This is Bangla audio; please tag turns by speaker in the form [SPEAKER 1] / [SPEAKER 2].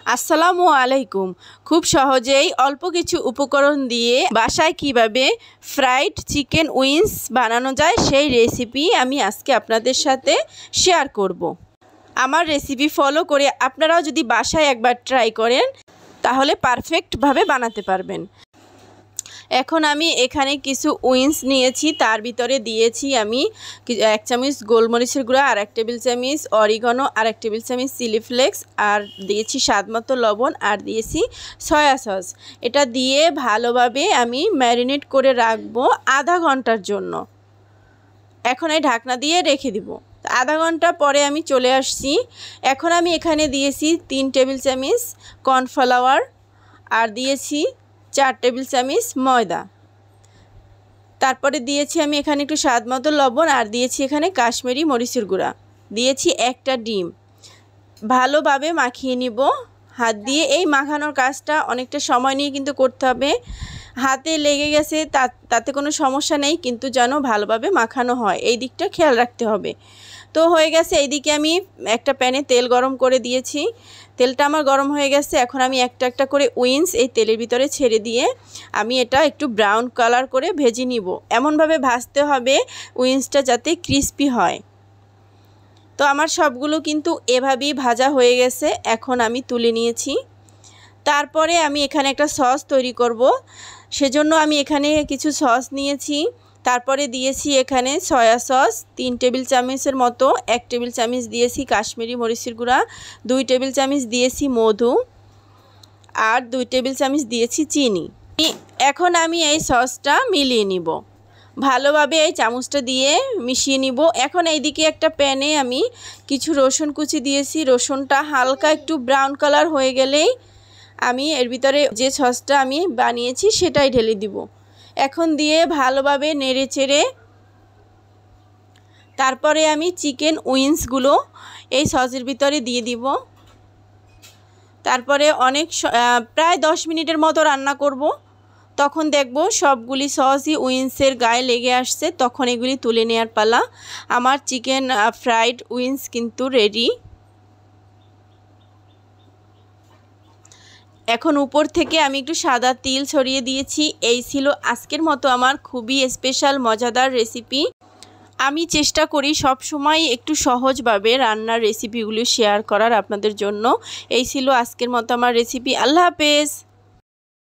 [SPEAKER 1] আসসালামু আলাইকুম। খুব সহজেই অল্প কিছু উপকরণ দিয়ে বাসায় কিভাবে ফ্রাইড চিকেন উইংস বানানো যায় সেই রেসিপি আমি আজকে আপনাদের সাথে শেয়ার করব। আমার রেসিপি ফলো করে আপনারাও যদি বাসায় একবার ট্রাই করেন তাহলে পারফেক্টভাবে বানাতে পারবেন। এখন আমি এখানে কিছু উইংস নিয়েছি, তার ভিতরে দিয়েছি আমি 1 চামচ গোলমরিচের গুঁড়া, আর 1 টেবিল চামচ অরিগানো, আর 1 টেবিল চামচ চিলি ফ্লেক্স, আর দিয়েছি স্বাদমতো লবণ, আর দিয়েছি সয়া সস। এটা দিয়ে ভালোভাবে আমি ম্যারিনেট করে রাখবো আধা ঘন্টার জন্য। এখন এই ঢাকনা দিয়ে রেখে দিব। আধা ঘন্টা পরে আমি চলে আসছি। এখন আমি এখানে দিয়েছি 3 টেবিল চামচ কর্নফ্লাওয়ার, আর দিয়েছি 4 টেবিল চামচ ময়দা। তারপরে দিয়েছি আমি এখানে একটু স্বাদমতো লবণ, আর দিয়েছি এখানে কাশ্মীরি মরিচের গুঁড়া, দিয়েছি একটা ডিম। ভালোভাবে মাখিয়ে নিব হাত দিয়ে। এই মাখানোর কাজটা অনেকটা সময় নিয়ে কিন্তু করতে হবে। হাতে লেগে গেছে তাতে কোনো সমস্যা নেই, কিন্তু যেন ভালোভাবে মাখানো হয় এই দিকটা খেয়াল রাখতে হবে। তো হয়ে গেছে। এইদিকে আমি একটা প্যানে তেল গরম করে দিয়েছি। তেলটা আমার গরম হয়ে গেছে। এখন আমি একটা একটা করে উইংস এই তেলের ভিতরে ছেড়ে দিয়ে আমি এটা একটু ব্রাউন কালার করে ভেজে নিব। এমনভাবে ভাজতে হবে উইংসটা যাতে ক্রিস্পি হয়। তো আমার সবগুলো কিন্তু এভাবেই ভাজা হয়ে গেছে। এখন আমি তুলে নিয়েছি। তারপরে আমি এখানে একটা সস তৈরি করব, সেজন্য আমি এখানে কিছু সস নিয়েছি। তারপরে দিয়েছি এখানে সয়া সস 3 টেবিল চামচের মতো, 1 টেবিল চামচ দিয়েছি কাশ্মীরি মরিচের গুঁড়া, 2 টেবিল চামচ দিয়েছি মধু, আর 2 টেবিল চামচ দিয়েছি চিনি। এখন আমি এই সসটা মিলিয়ে নিব ভালোভাবে, এই চামচটা দিয়ে মিশিয়ে নিব। এখন এইদিকে একটা প্যানে আমি কিছু রসুন কুচি দিয়েছি। রসুনটা হালকা একটু ব্রাউন কালার হয়ে গেলেই আমি এর ভিতরে যে সসটা আমি বানিয়েছি সেটাই ঢেলে দিব। এখন দিয়ে ভালোভাবে নেড়ে চেড়ে তারপরে আমি চিকেন উইংসগুলো এই সসের ভিতরে দিয়ে দিব। তারপরে প্রায় 10 মিনিটের মতো রান্না করব। তখন দেখব সবগুলি সসই উইংসের গায়ে লেগে আসছে, তখন এগুলি তুলে নেওয়ার পালা। আমার চিকেন ফ্রাইড উইংস কিন্তু রেডি। এখন উপর থেকে আমি একটু সাদা তিল ছড়িয়ে দিয়েছি। এই ছিল আজকের মতো আমার খুবই স্পেশাল মজাদার রেসিপি। আমি চেষ্টা করি সব সময় একটু সহজভাবে রান্নার রেসিপিগুলো শেয়ার করার আপনাদের জন্য। এই ছিল আজকের মতো আমার রেসিপি। আল্লাহ হাফেজ।